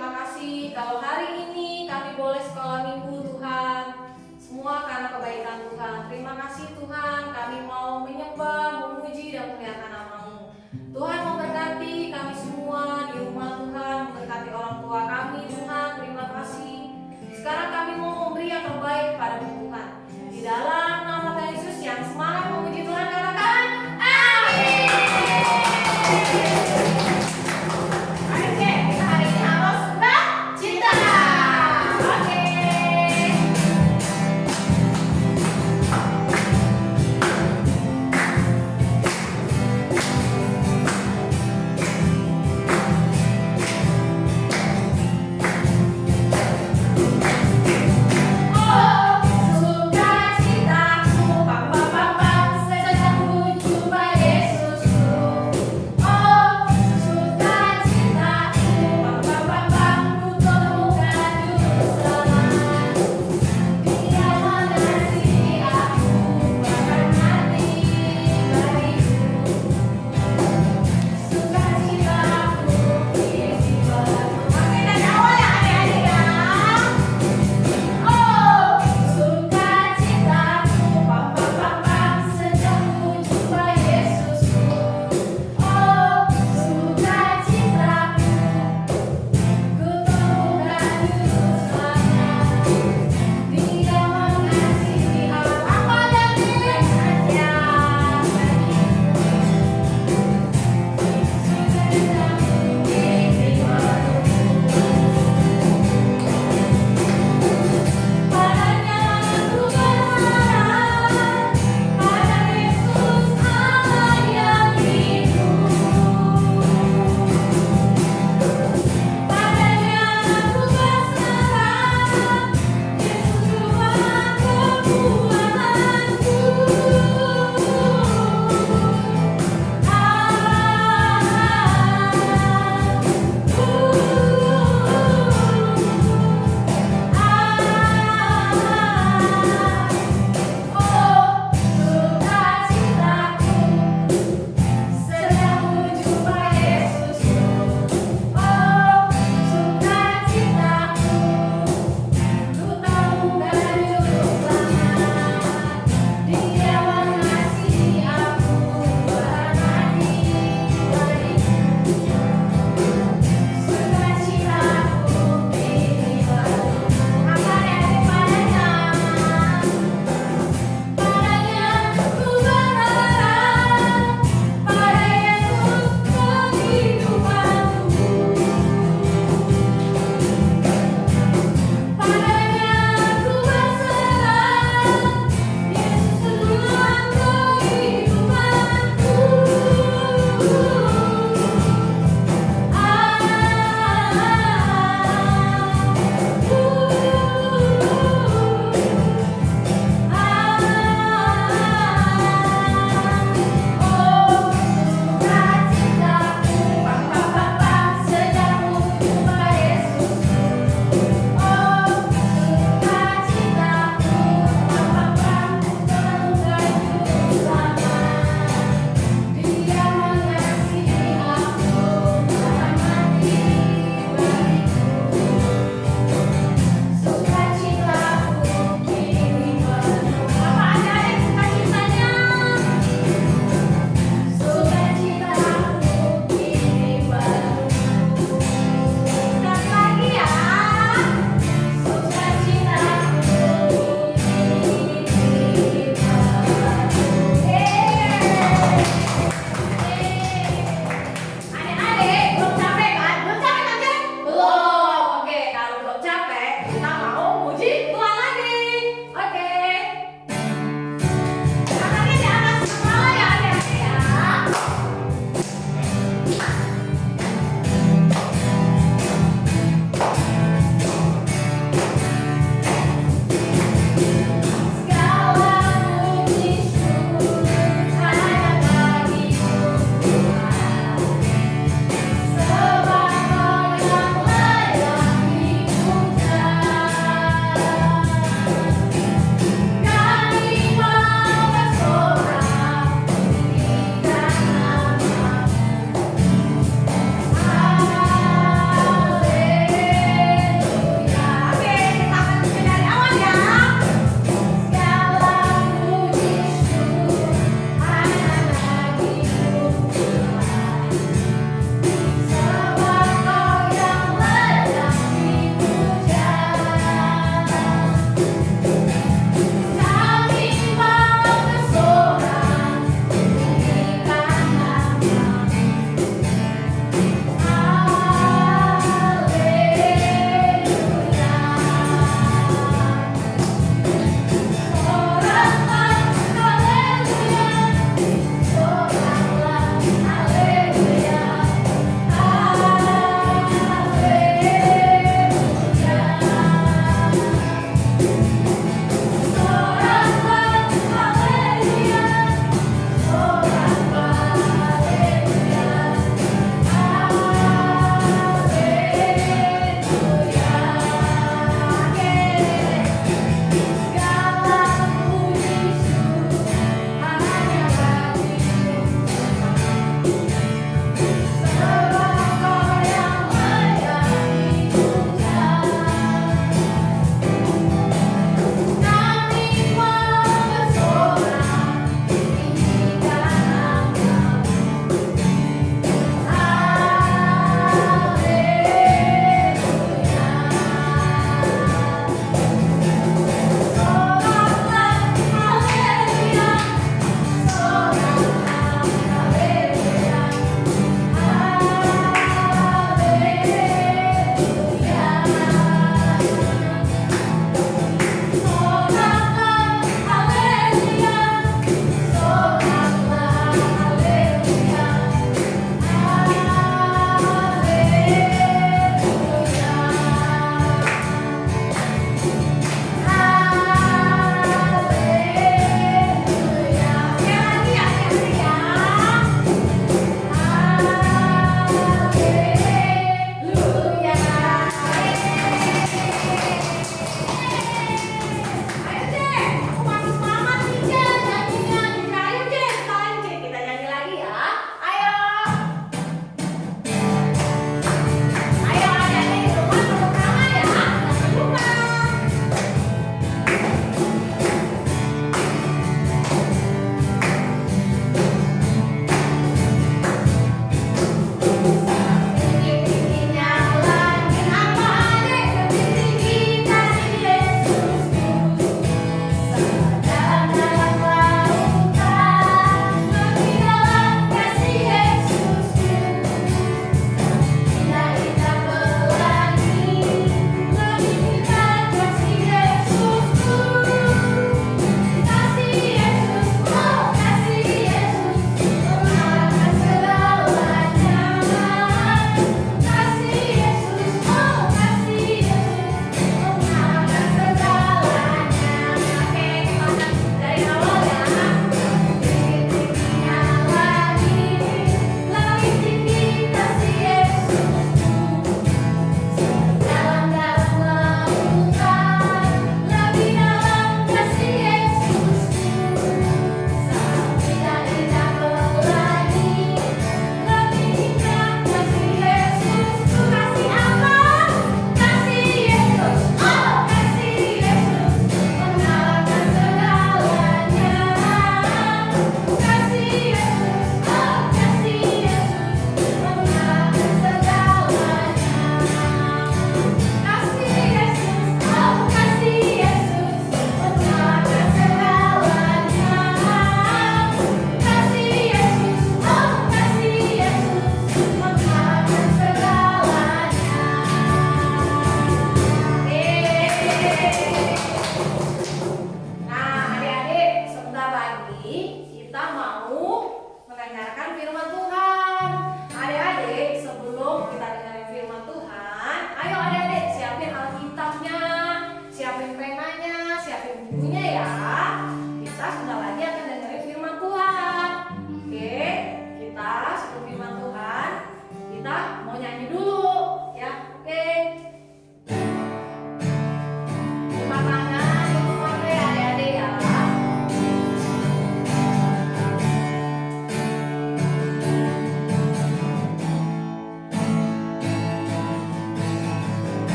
terima kasih kalau hari ini kami boleh sekolah minggu Tuhan. Semua karena kebaikan Tuhan. Terima kasih Tuhan, kami mau menyembah, memuji dan memuliakan nama-Mu. Tuhan memberkati kami semua di rumah Tuhan, memberkati orang tua kami Tuhan. Terima kasih. Sekarang kami mau memberi yang terbaik kepada Tuhan. Di dalam nama Tuhan Yesus yang semangat memuji Tuhan, katakan amin. Oke, kita hari ini harus sukacita. Oke.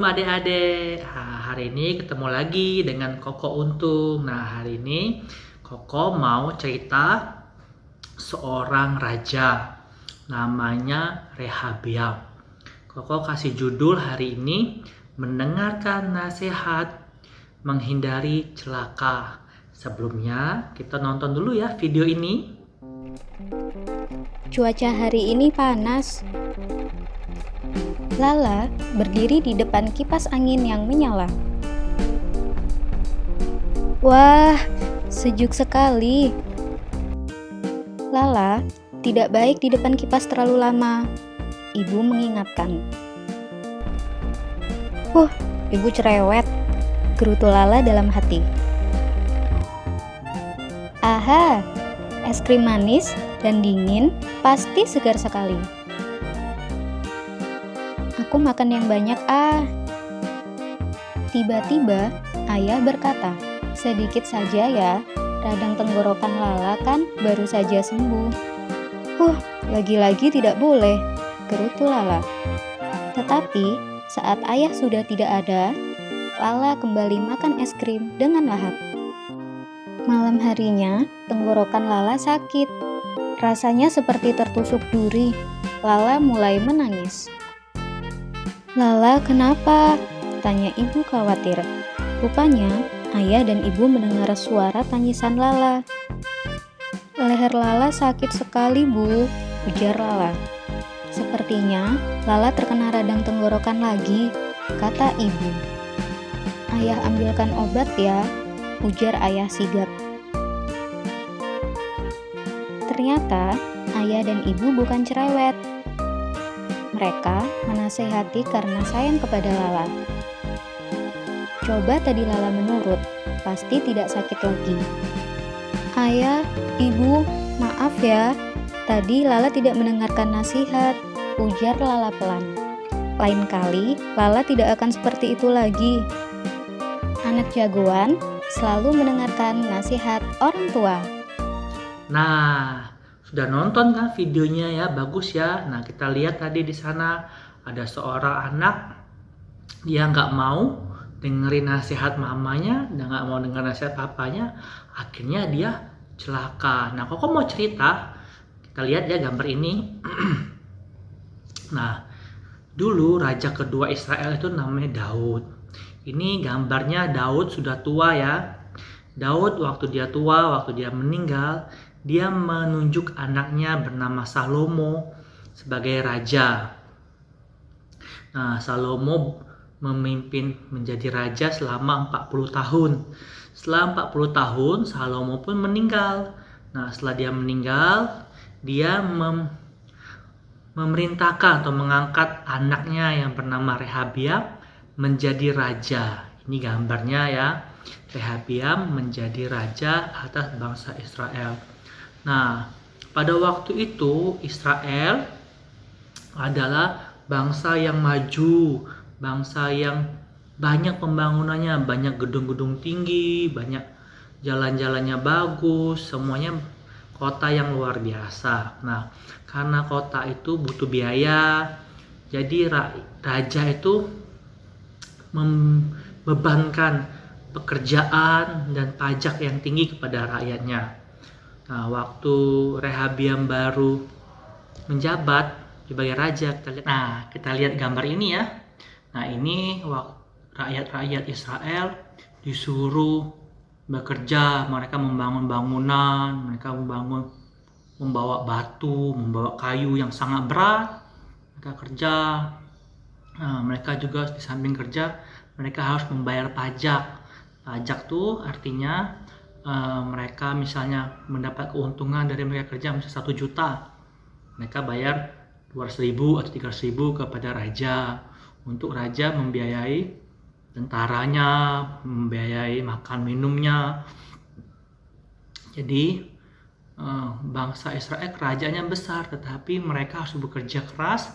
adik-adik. Hari ini ketemu lagi dengan Koko Untung. Nah, hari ini Koko mau cerita seorang raja. Namanya Rehabiam. Koko kasih judul hari ini, mendengarkan nasihat, menghindari celaka. Sebelumnya, kita nonton dulu ya video ini. Cuaca hari ini panas. Lala berdiri di depan kipas angin yang menyala. Wah, sejuk sekali. Lala tidak baik di depan kipas terlalu lama. Ibu mengingatkan. Ibu cerewet, gerutu Lala dalam hati. Aha, es krim manis dan dingin pasti segar sekali. Aku makan yang banyak Tiba-tiba ayah berkata, sedikit saja ya, radang tenggorokan Lala kan baru saja sembuh. Lagi-lagi tidak boleh, gerutu Lala. Tetapi saat ayah sudah tidak ada, Lala kembali makan es krim dengan lahap. Malam harinya, tenggorokan Lala sakit. Rasanya seperti tertusuk duri. Lala mulai menangis. Lala, kenapa? Tanya ibu khawatir. Rupanya, ayah dan ibu mendengar suara tangisan Lala. Leher Lala sakit sekali, Bu, ujar Lala. Sepertinya Lala terkena radang tenggorokan lagi, kata ibu. Ayah ambilkan obat ya, ujar ayah sigap. Ternyata ayah dan ibu bukan cerewet. Mereka menasehati karena sayang kepada Lala. Coba tadi Lala menurut, pasti tidak sakit lagi. Ayah, ibu, maaf ya. Tadi Lala tidak mendengarkan nasihat, ujar Lala pelan. Lain kali, Lala tidak akan seperti itu lagi. Anak jagoan selalu mendengarkan nasihat orang tua. Nah, sudah nonton kan videonya ya, bagus ya. Nah, kita lihat tadi di sana ada seorang anak, dia nggak mau dengerin nasihat mamanya dan nggak mau dengar nasihat papanya, akhirnya dia celaka. Nah, Koko mau cerita, kita lihat ya gambar ini. Nah, dulu raja kedua Israel itu namanya Daud. Ini gambarnya Daud sudah tua ya. Daud waktu dia tua, waktu dia meninggal, dia menunjuk anaknya bernama Salomo sebagai raja. Nah, Salomo memimpin menjadi raja selama 40 tahun. Setelah 40 tahun, Salomo pun meninggal. Nah, setelah dia meninggal, dia memerintahkan atau mengangkat anaknya yang bernama Rehabiam menjadi raja. Ini gambarnya ya. Rehabiam menjadi raja atas bangsa Israel. Nah, pada waktu itu Israel adalah bangsa yang maju, bangsa yang banyak pembangunannya, banyak gedung-gedung tinggi, banyak jalan-jalannya bagus, semuanya kota yang luar biasa. Nah, karena kota itu butuh biaya, jadi raja itu membebankan pekerjaan dan pajak yang tinggi kepada rakyatnya. Nah, waktu Rehabiam baru menjabat sebagai raja, kita lihat gambar ini ya. Nah, ini rakyat-rakyat Israel disuruh bekerja, mereka membangun bangunan, mereka membawa batu, membawa kayu yang sangat berat, mereka kerja. Nah, mereka juga di samping kerja, mereka harus membayar pajak. Pajak tuh artinya mereka misalnya mendapat keuntungan dari mereka kerja misalnya 1 juta, mereka bayar 200.000 atau 300.000 kepada raja, untuk raja membiayai tentaranya, membiayai makan minumnya. Jadi bangsa Israel kerajaannya besar, tetapi mereka harus bekerja keras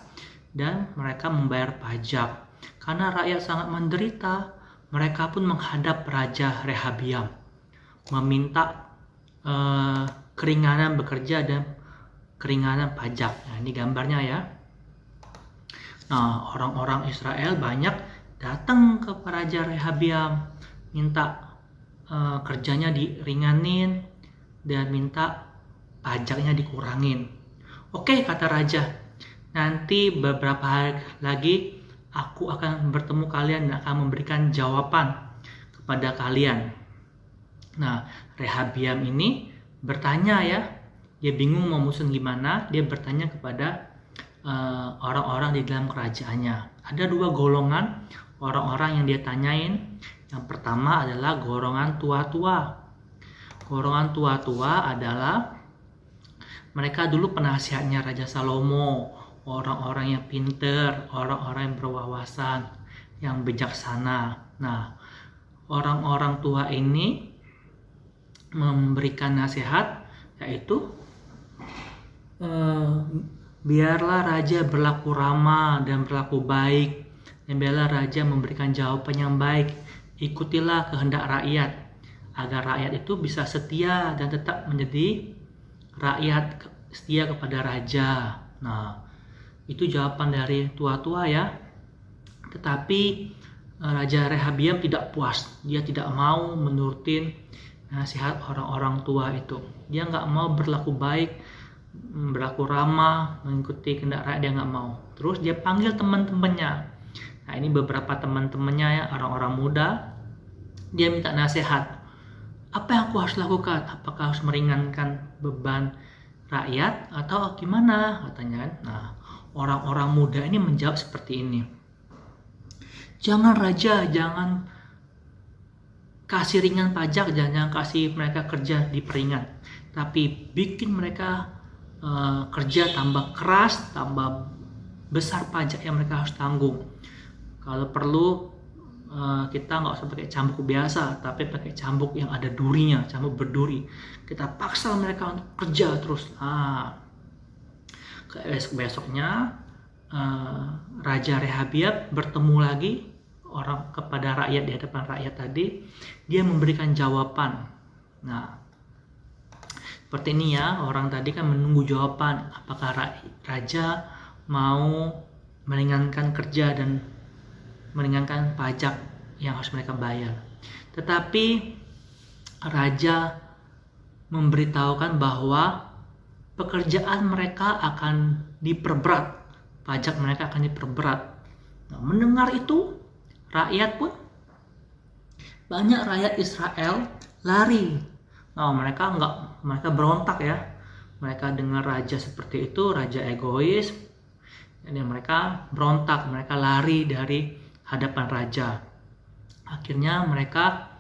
dan mereka membayar pajak. Karena rakyat sangat menderita, mereka pun menghadap Raja Rehabiam, meminta keringanan bekerja dan keringanan pajak. Nah, ini gambarnya ya. Nah, orang-orang Israel banyak datang ke Raja Rehabiam, minta kerjanya diringanin dan minta pajaknya dikurangin. Oke, kata raja, nanti beberapa hari lagi aku akan bertemu kalian dan akan memberikan jawaban kepada kalian. Nah, Rehabiam ini bertanya ya, dia bingung mau musuh gimana, dia bertanya kepada orang-orang di dalam kerajaannya. Ada dua golongan orang-orang yang dia tanyain. Yang pertama adalah golongan tua-tua. Golongan tua-tua adalah mereka dulu penasihatnya Raja Salomo, orang-orang yang pinter, orang-orang yang berwawasan, yang bijaksana. Nah, orang-orang tua ini memberikan nasihat, yaitu biarlah raja berlaku ramah dan berlaku baik, dan biarlah raja memberikan jawaban yang baik. Ikutilah kehendak rakyat, agar rakyat itu bisa setia dan tetap menjadi rakyat setia kepada raja. Nah, itu jawaban dari tua-tua ya. Tetapi Raja Rehabiam tidak puas. Dia tidak mau menurutin nasihat orang-orang tua itu. Dia nggak mau berlaku baik, berlaku ramah, mengikuti kehendak rakyat, dia nggak mau. Terus dia panggil teman-temannya. Nah, ini beberapa teman-temannya ya, orang-orang muda. Dia minta nasihat. Apa yang aku harus lakukan? Apakah harus meringankan beban rakyat atau gimana? Katanya. Nah, orang-orang muda ini menjawab seperti ini. Jangan raja, jangan kasih ringan pajak, jangan kasih mereka kerja diperingan. Tapi bikin mereka kerja tambah keras, tambah besar pajak yang mereka harus tanggung. Kalau perlu kita nggak usah pakai cambuk biasa, tapi pakai cambuk yang ada durinya, cambuk berduri. Kita paksa mereka untuk kerja terus. Besoknya Raja Rehabiam bertemu lagi kepada rakyat di hadapan rakyat tadi. Dia memberikan jawaban. Nah, seperti ini ya, orang tadi kan menunggu jawaban. Apakah raja mau meringankan kerja dan meringankan pajak yang harus mereka bayar. Tetapi raja memberitahukan bahwa pekerjaan mereka akan diperberat, pajak mereka akan diperberat. Nah, mendengar itu, rakyat pun, banyak rakyat Israel lari. Nah, mereka berontak ya. Mereka dengar raja seperti itu, raja egois, jadi mereka berontak, mereka lari dari hadapan raja. Akhirnya mereka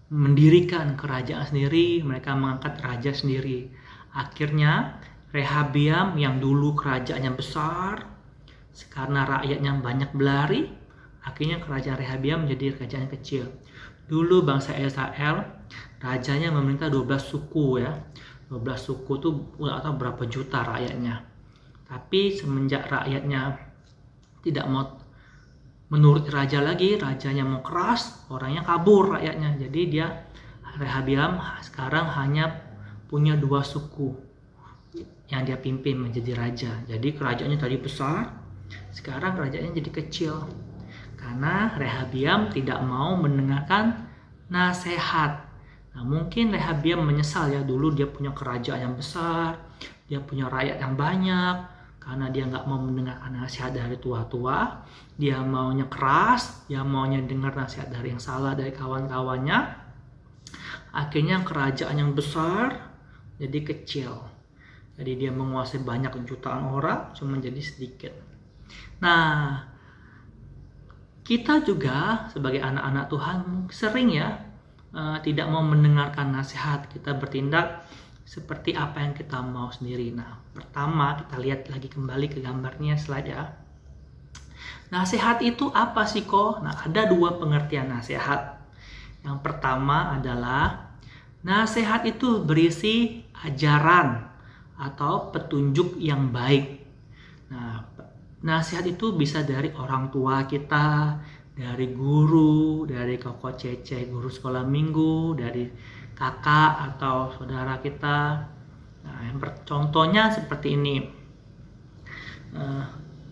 mendirikan kerajaan sendiri, mereka mengangkat raja sendiri. Akhirnya Rehabiam yang dulu kerajaannya besar, karena rakyatnya banyak berlari, akhirnya kerajaan Rehabiam menjadi kerajaan kecil. Dulu bangsa Israel, rajanya memerintah 12 suku ya. 12 suku itu atau berapa juta rakyatnya. Tapi semenjak rakyatnya tidak mau menurut raja lagi, rajanya mau keras, orangnya kabur rakyatnya. Jadi Rehabiam sekarang hanya punya 2 suku yang dia pimpin menjadi raja. Jadi kerajaannya tadi besar, sekarang kerajaannya jadi kecil. Karena Rehabiam tidak mau mendengarkan nasihat. Nah, mungkin Rehabiam menyesal ya, dulu dia punya kerajaan yang besar, dia punya rakyat yang banyak. Karena dia nggak mau mendengarkan nasihat dari tua-tua, dia maunya keras, dia maunya dengar nasihat dari yang salah dari kawan-kawannya. Akhirnya kerajaan yang besar jadi kecil. Jadi dia menguasai banyak jutaan orang, cuma jadi sedikit. Nah, kita juga sebagai anak-anak Tuhan sering ya tidak mau mendengarkan nasihat, kita bertindak seperti apa yang kita mau sendiri. Nah, pertama kita lihat lagi kembali ke gambarnya, slide ya. Nasihat itu apa sih kok? Nah, ada 2 pengertian nasihat. Yang pertama adalah nasihat itu berisi ajaran atau petunjuk yang baik. Nah, nasihat itu bisa dari orang tua kita, dari guru, dari koko cece guru sekolah minggu, dari kakak atau saudara kita. Nah, contohnya seperti ini.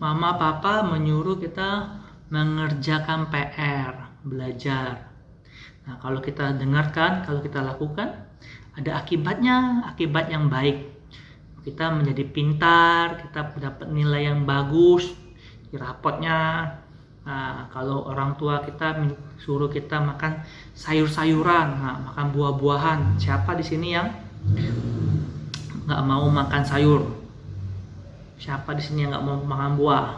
Mama papa menyuruh kita mengerjakan PR, belajar. Nah, kalau kita dengarkan, kalau kita lakukan, ada akibatnya, akibat yang baik. Kita menjadi pintar, kita dapat nilai yang bagus di rapotnya. Nah, kalau orang tua kita suruh kita makan sayur-sayuran, makan buah-buahan. Siapa di sini yang nggak mau makan sayur? Siapa di sini yang nggak mau makan buah?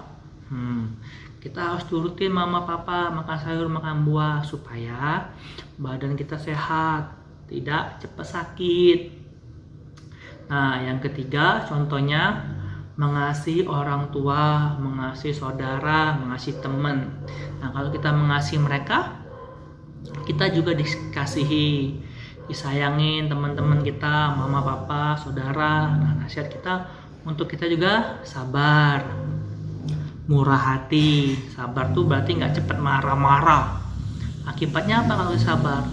Kita harus turutin mama papa makan sayur, makan buah supaya badan kita sehat, tidak cepat sakit. Nah, yang ketiga contohnya mengasihi orang tua, mengasihi saudara, mengasihi teman. Nah, kalau kita mengasihi mereka, kita juga dikasihi, disayangin teman-teman kita, mama papa, saudara. Nah, nasihat kita untuk kita juga sabar, murah hati. Sabar tuh berarti nggak cepat marah-marah. Akibatnya apa kalau sabar?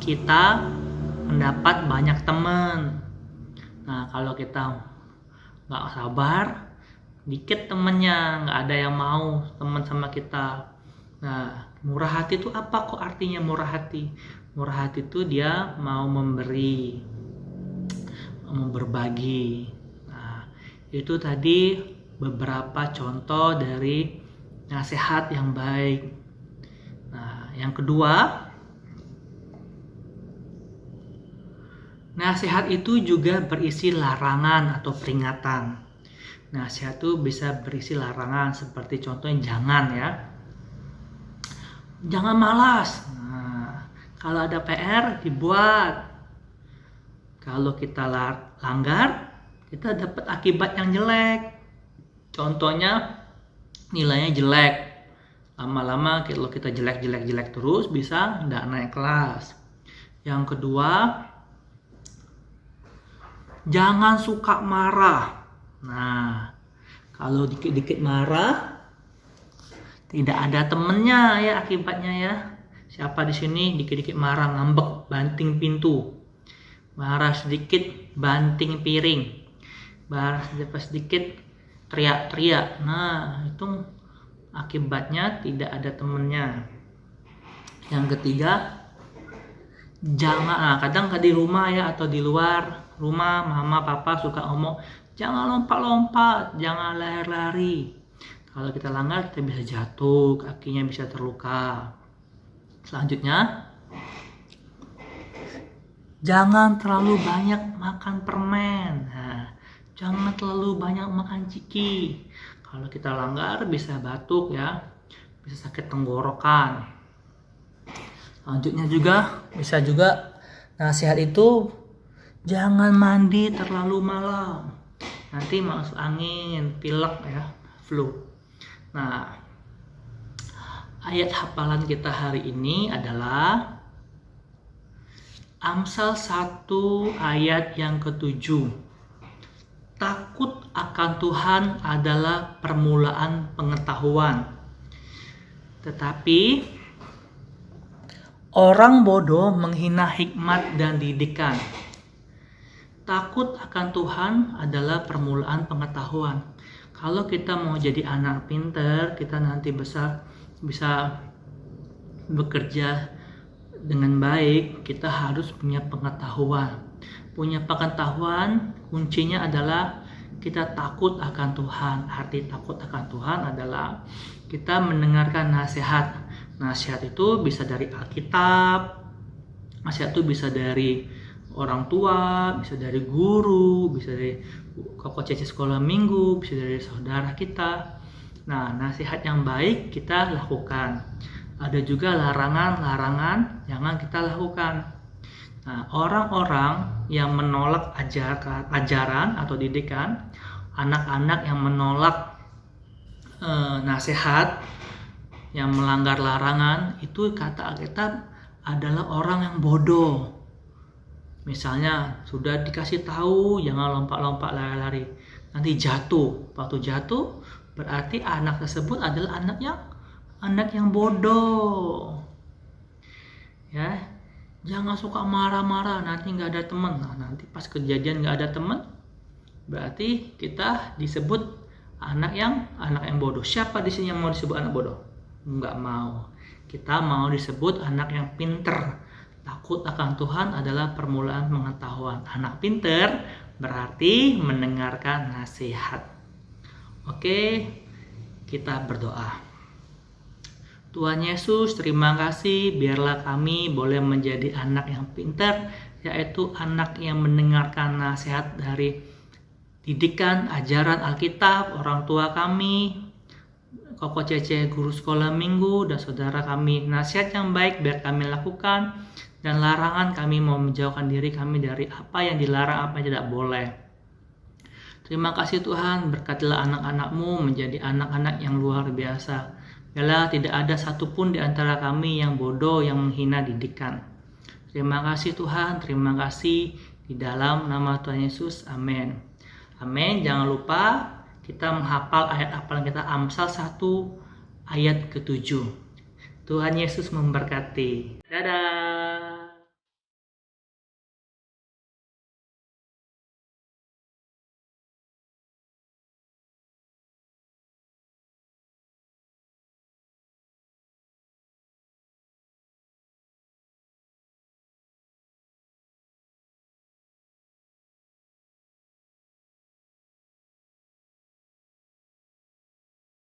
Kita mendapat banyak teman. Nah, kalau kita nggak sabar, dikit temennya, nggak ada yang mau teman sama kita. Nah, murah hati itu apa kok artinya murah hati? Murah hati itu dia mau memberi, mau berbagi. Nah, itu tadi beberapa contoh dari nasihat yang baik. Nah, yang kedua, nasihat itu juga berisi larangan atau peringatan. Nasihat itu bisa berisi larangan seperti contohnya jangan malas. Nah, kalau ada PR dibuat. Kalau kita langgar, kita dapat akibat yang jelek. Contohnya nilainya jelek. Lama-lama kalau kita jelek terus bisa nggak naik kelas. Yang kedua, jangan suka marah. Nah, kalau dikit-dikit marah, tidak ada temennya ya akibatnya ya. Siapa di sini dikit-dikit marah, ngambek, banting pintu. Marah sedikit, banting piring. Marah sedikit, teriak-teriak. Nah, itu akibatnya tidak ada temennya. Yang ketiga, kadang di rumah ya atau di luar rumah mama papa suka ngomong jangan lompat-lompat, jangan lari-lari. Kalau kita langgar kita bisa jatuh, kakinya bisa terluka. Selanjutnya, jangan terlalu banyak makan permen. Nah, jangan terlalu banyak makan ciki. Kalau kita langgar bisa batuk ya, bisa sakit tenggorokan. Selanjutnya bisa juga nasihat itu jangan mandi terlalu malam. Nanti masuk angin, pilek ya, flu. Nah, ayat hafalan kita hari ini adalah Amsal 1 ayat yang ke-7. Takut akan Tuhan adalah permulaan pengetahuan. Tetapi orang bodoh menghina hikmat dan didikan. Takut akan Tuhan adalah permulaan pengetahuan. Kalau kita mau jadi anak pintar, kita nanti besar bisa bekerja dengan baik, kita harus punya pengetahuan. Punya pengetahuan, kuncinya adalah kita takut akan Tuhan. Arti takut akan Tuhan adalah kita mendengarkan nasihat. Nasihat itu bisa dari Alkitab, nasihat itu bisa dari orang tua, bisa dari guru, bisa dari koko cece sekolah minggu, bisa dari saudara kita. Nah, nasihat yang baik kita lakukan. Ada juga larangan-larangan jangan kita lakukan. Nah, orang-orang yang menolak ajaran atau didikan, anak-anak yang menolak nasihat, yang melanggar larangan, itu kata Alkitab adalah orang yang bodoh. Misalnya sudah dikasih tahu jangan lompat-lompat lari-lari, nanti jatuh. Waktu jatuh berarti anak tersebut adalah anak yang bodoh. Ya, jangan suka marah-marah, nanti nggak ada teman. Nah, nanti pas kejadian nggak ada teman, berarti kita disebut anak yang bodoh. Siapa di sini yang mau disebut anak bodoh? nggak mau. Kita mau disebut anak yang pinter. Takut akan Tuhan adalah permulaan pengetahuan. Anak pinter berarti mendengarkan nasihat. Oke, kita berdoa. Tuhan Yesus, terima kasih, biarlah kami boleh menjadi anak yang pintar, yaitu anak yang mendengarkan nasihat dari didikan, ajaran Alkitab, orang tua kami, Koko Cece, guru sekolah minggu, dan saudara kami. Nasihat yang baik biar kami lakukan, dan larangan kami mau menjauhkan diri kami dari apa yang dilarang, apa yang tidak boleh. Terima kasih Tuhan, berkatilah anak-anak-Mu menjadi anak-anak yang luar biasa. Biarlah tidak ada satupun di antara kami yang bodoh, yang menghina didikan. Terima kasih Tuhan, terima kasih di dalam nama Tuhan Yesus. Amin. Amin. Jangan lupa kita menghafal ayat hafalan kita Amsal 1 ayat ke-7. Tuhan Yesus memberkati. Dadah.